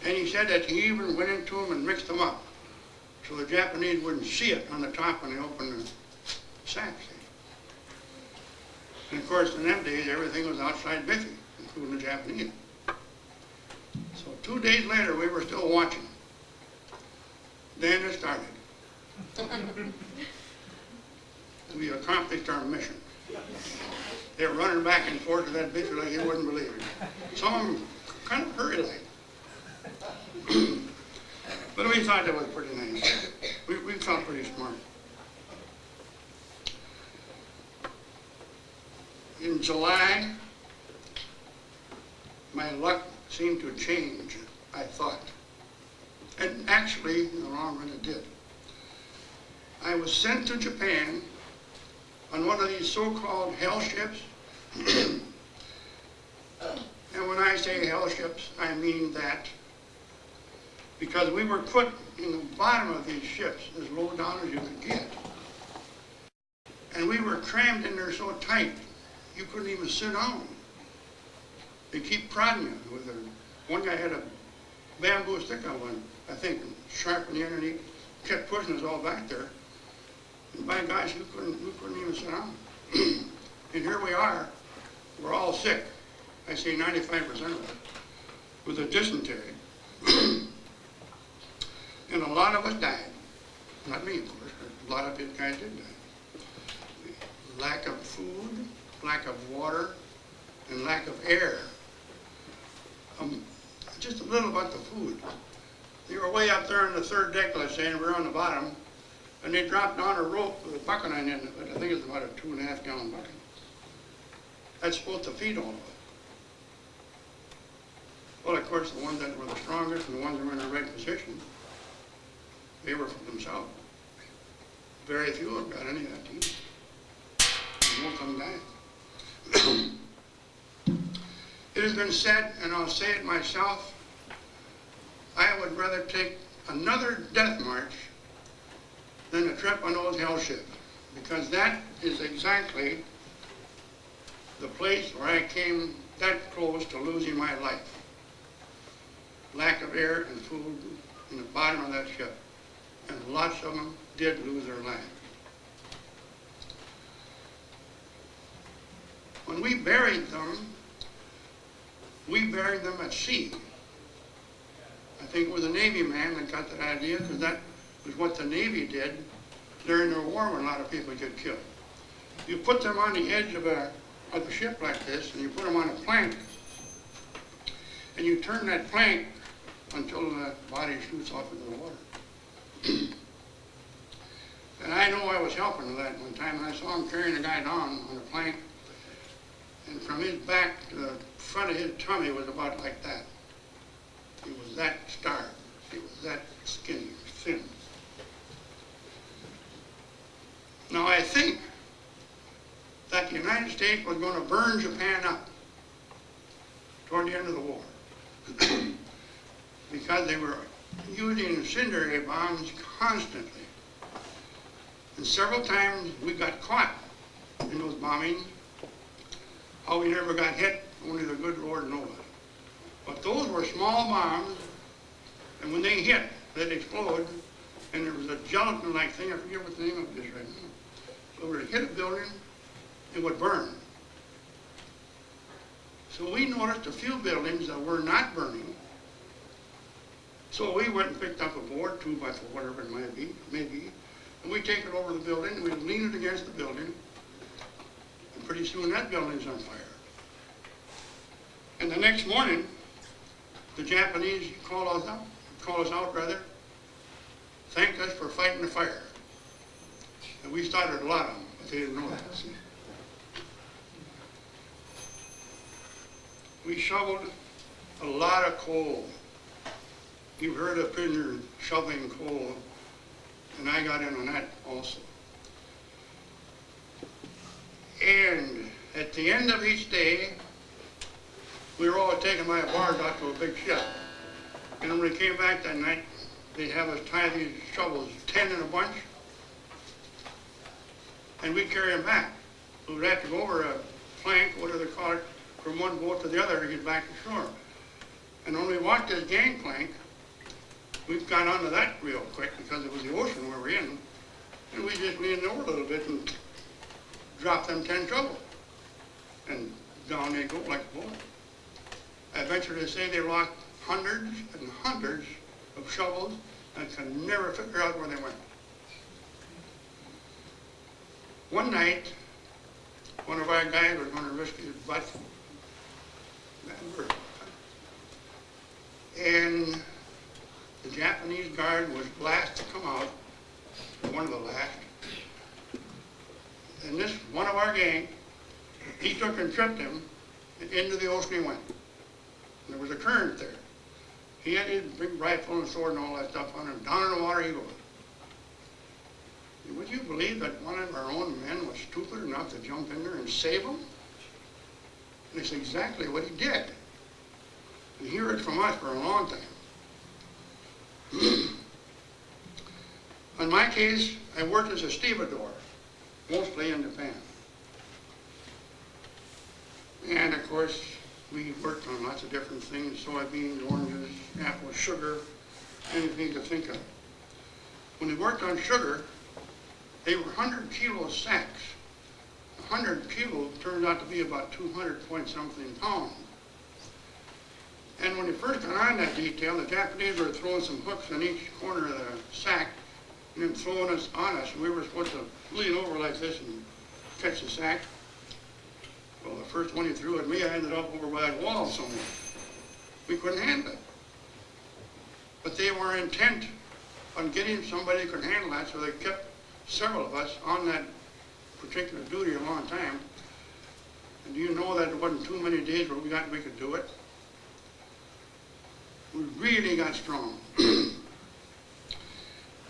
And he said that he even went into them and mixed them up, so the Japanese wouldn't see it on the top when they opened the sacks. And of course, in them days, everything was outside Biffy, including the Japanese. So 2 days later, we were still watching. Then it started. We accomplished our mission. They were running back and forth to that Biffy like you wouldn't believe it. Some of them kind of hurried like. But we thought that was pretty nice. We felt pretty smart. In July, my luck seemed to change, I thought. And actually, in the long run, it did. I was sent to Japan on one of these so-called hell ships. And when I say hell ships, I mean that because we were put in the bottom of these ships as low down as you could get. And we were crammed in there so tight, you couldn't even sit down. They keep prodding you with a, one guy had a bamboo stick on one, I think, sharp in the end, and he kept pushing us all back there. And by gosh, we couldn't even sit down. And here we are, we're all sick. I say 95% of us, with a dysentery. And a lot of us died. Not me, of course, but a lot of these guys did die. Lack of food, lack of water, and lack of air. Just a little about the food. They were way up there on the third deck, let's say, and we were on the bottom, and they dropped down a rope with a bucket on the end of it. I think it's about a 2.5 gallon bucket. That's supposed to feed all of us. Well, of course, the ones that were the strongest and the ones that were in the right position, they were for themselves. Very few of them got any of that to eat. Most of them died. It has been said, and I'll say it myself, I would rather take another death march than a trip on those hell ships, because that is exactly the place where I came that close to losing my life. Lack of air and food in the bottom of that ship. And lots of them did lose their lives. When we buried them at sea. I think it was a Navy man that got that idea, because that was what the Navy did during the war when a lot of people get killed. You put them on the edge of a ship like this, and you put them on a plank, and you turn that plank until the body shoots off into the water. And I know I was helping with that one time, and I saw him carrying a guy down on a plank, and from his back to the front of his tummy was about like that. He was that starved. He was that skinny, thin. Now I think that the United States was going to burn Japan up toward the end of the war because they were using incendiary bombs constantly. And several times we got caught in those bombings. How we never got hit, only the good Lord knows. But those were small bombs, and when they hit, they'd explode, and there was a gelatin-like thing, I forget what the name of it is right now. So when it hit a building, it would burn. So we noticed a few buildings that were not burning. So we went and picked up a board, 2x4, whatever it might be, maybe, and we take it over the building, and we lean it against the building, and pretty soon that building's on fire. And the next morning, the Japanese called us out, thanked us for fighting the fire. And we started a lot of them, but they didn't know that. We shoveled a lot of coal. You've heard of prisoners shoveling coal, and I got in on that also. And at the end of each day, we were all taken by a barge out to a big ship. And when we came back that night, they'd have us tie these shovels, 10 in a bunch, and we'd carry them back. We would have to go over a plank, whatever they call it, from one boat to the other to get back to shore. And when we walked this gangplank, we got onto that real quick because it was the ocean we were in. And we just leaned over a little bit and dropped them 10 trouble. And down they go like a bullet. I venture to say they lost hundreds and hundreds of shovels and can never figure out where they went. One night, one of our guys was going to risk his butt. And the Japanese guard was last to come out, one of the last. And this, one of our gang, he took and tripped him, and into the ocean he went. And there was a current there. He had his big rifle and sword and all that stuff on him. Down in the water he goes. Would you believe that one of our own men was stupid enough to jump in there and save him? And it's exactly what he did. And he heard it from us for a long time. In my case, I worked as a stevedore, mostly in Japan. And of course, we worked on lots of different things, soybeans, oranges, apples, sugar, anything you could think of. When we worked on sugar, they were 100-kilo sacks. 100 kilos turned out to be about 200 point something pounds. And when we first got on that detail, the Japanese were throwing some hooks in each corner of the sack and then throwing us on us. We were supposed to lean over like this and catch the sack. Well, the first one he threw at me, I ended up over by that wall somewhere. We couldn't handle it. But they were intent on getting somebody who could handle that, so they kept several of us on that particular duty a long time. And do you know that there wasn't too many days where we could do it? We really got strong.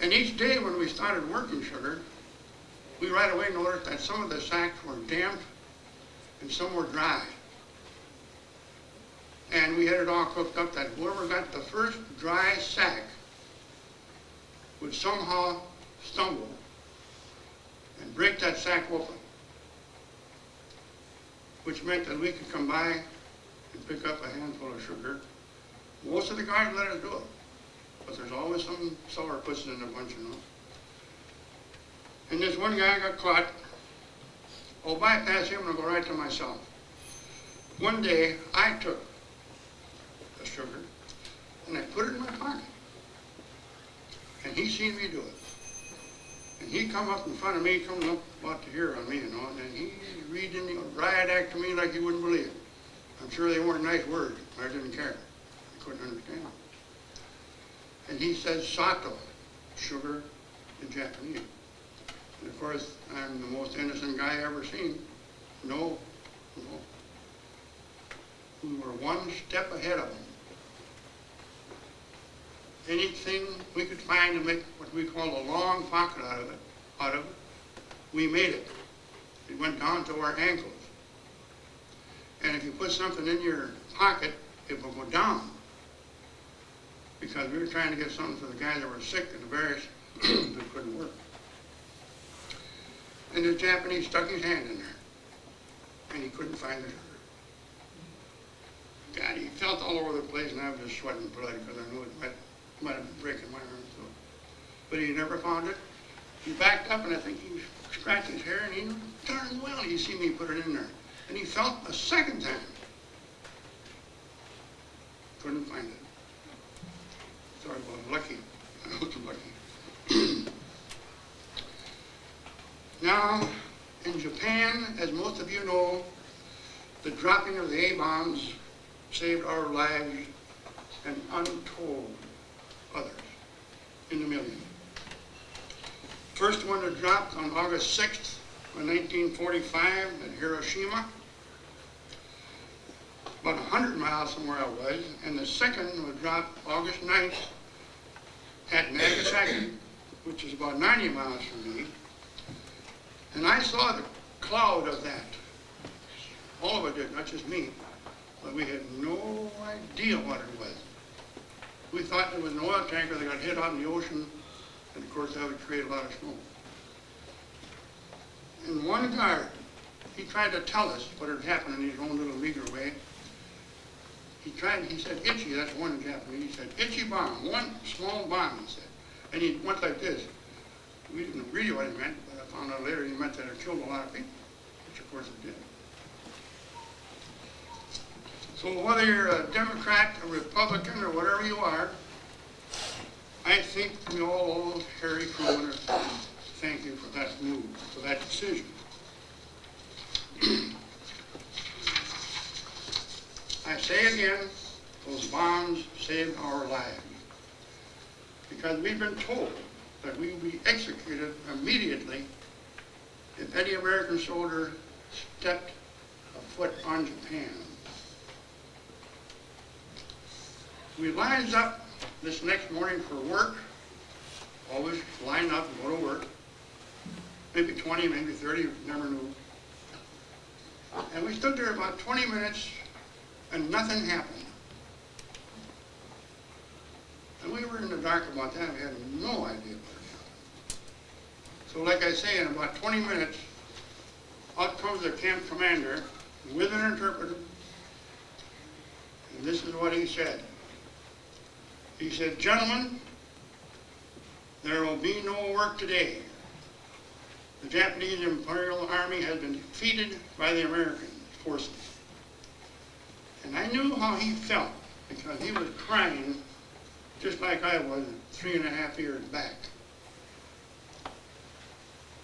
And each day when we started working sugar, we right away noticed that some of the sacks were damp and some were dry. And we had it all cooked up that whoever got the first dry sack would somehow stumble and break that sack open, which meant that we could come by and pick up a handful of sugar. Most of the guys let us do it, but there's always some sourpuss in the bunch, you know. And this one guy got caught. I'll bypass him and I'll go right to myself. One day, I took the sugar and I put it in my pocket. And he seen me do it. And he come up in front of me, coming up about to hear on me, you know, and he reading the riot act to me like you wouldn't believe it. I'm sure they weren't nice words. I didn't care. I couldn't understand. And he says sato, sugar in Japanese. And of course, I'm the most innocent guy I ever seen. No. We were one step ahead of them. Anything we could find to make what we call a long pocket out of it, we made it. It went down to our ankles. And if you put something in your pocket, it will go down. Because we were trying to get something for the guys that were sick and the bears that couldn't work. And the Japanese stuck his hand in there, and he couldn't find the sugar. God, he felt all over the place, and I was just sweating blood because I knew it might have been breaking my arm. So. But he never found it. He backed up, and I think he scratched his hair, and he knew darn well he seen me put it in there. And he felt a second time. Couldn't find it. Sorry, well, lucky. I was lucky. Now, in Japan, as most of you know, the dropping of the A-bombs saved our lives and untold others in the millions. First one that dropped on August 6th of 1945 at Hiroshima, about 100 miles from where I was, and the second was dropped August 9th at Nagasaki, which is about 90 miles from me. And I saw the cloud of that. All of it did, not just me. But we had no idea what it was. We thought there was an oil tanker that got hit out in the ocean, and of course that would create a lot of smoke. And one guard, he tried to tell us what had happened in his own little meager way. he said, itchy, that's one in Japanese. He said, itchy bomb, one small bomb, he said. And he went like this. We didn't agree what he meant, but I found out later he meant that it killed a lot of people, which of course it did. So whether you're a Democrat, a Republican, or whatever you are, I think we all owe Harry Truman a thank you for that move, for that decision. I say again, those bombs saved our lives. Because we've been told that we will be executed immediately if any American soldier stepped a foot on Japan. We lined up this next morning for work, always line up and go to work. Maybe 20, maybe 30, you never knew. And we stood there about 20 minutes and nothing happened. And we were in the dark about that. We had no idea what had happened. So like I say, in about 20 minutes, out comes the camp commander with an interpreter. And this is what he said. He said, gentlemen, there will be no work today. The Japanese Imperial Army has been defeated by the American forces. And I knew how he felt because he was crying just like I was 3.5 years back.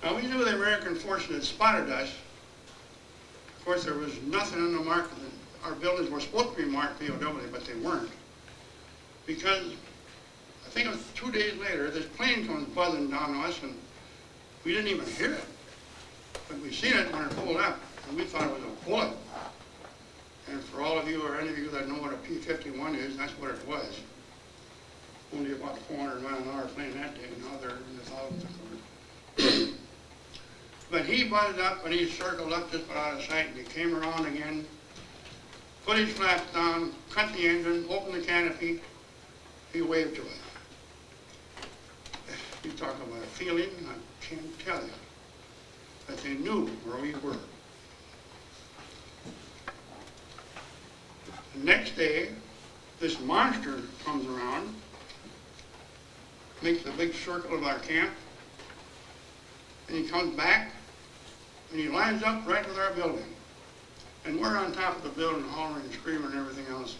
Now we knew the American forces had spotted us. Of course, there was nothing on the mark. Our buildings were supposed to be marked POW, but they weren't. Because I think it was 2 days later, this plane comes buzzing down on us, and we didn't even hear it. But we seen it when it pulled up, and we thought it was a bullet. And for all of you, or any of you that know what a P-51 is, that's what it was. Only about 400 miles an hour plane that day, now they're in the thousands of course. But he buzzed up and he circled up just out of sight, and he came around again, put his flaps down, cut the engine, opened the canopy. He waved to us. You talk about a feeling, I can't tell you, that they knew where we were. The next day, this monster comes around, makes a big circle of our camp, and he comes back, and he lines up right with our building. And we're on top of the building, hollering and screaming and everything else.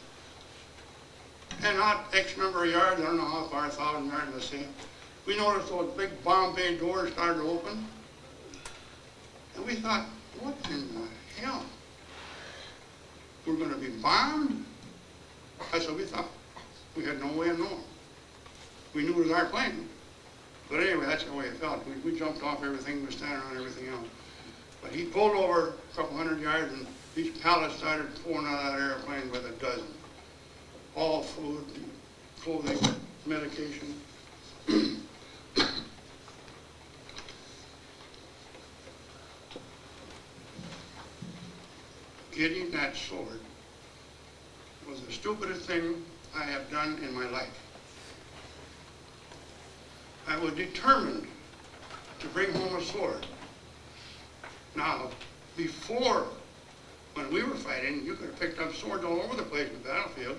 And out X number of yards, I don't know how far, 1,000 yards, let's say, we noticed those big bomb bay doors started to open. And we thought, what in the hell? We're going to be bombed? That's what we thought. We had no way of knowing. We knew it was our plane. But anyway, that's the way it felt. We jumped off everything, we were standing on everything else. But he pulled over a couple hundred yards, and these pallets started pulling out of that airplane with a dozen. All food, clothing, medication. Getting that sword was the stupidest thing I have done in my life. I was determined to bring home a sword. Now, before, when we were fighting, you could have picked up swords all over the place in the battlefield,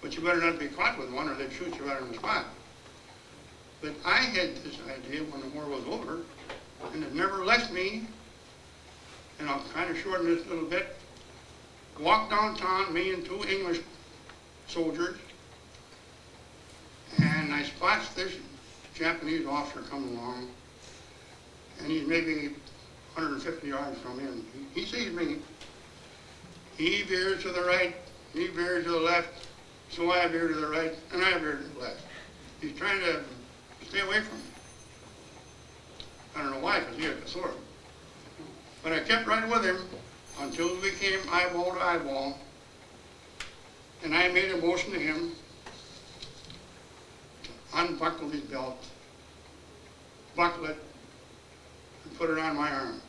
but you better not be caught with one or they'd shoot you right on the spot. But I had this idea when the war was over, and it never left me, and I'll kind of shorten this a little bit. Walked downtown, me and 2 English soldiers, and I spots this Japanese officer coming along, and he's maybe 150 yards from him. He sees me. He veers to the right, he veers to the left, so I veer to the right, and I veer to the left. He's trying to stay away from me. I don't know why, because he had the sword. But I kept right with him until we came eyeball to eyeball, and I made a motion to him to unbuckle his belt, buckle it, and put it on my arm.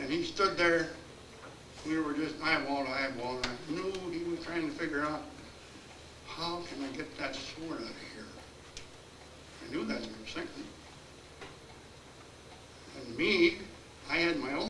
And he stood there. We were just eyeball to eyeball, and I knew he was trying to figure out, how can I get that sword out of here? I knew that's what he was thinking. And me, I had my own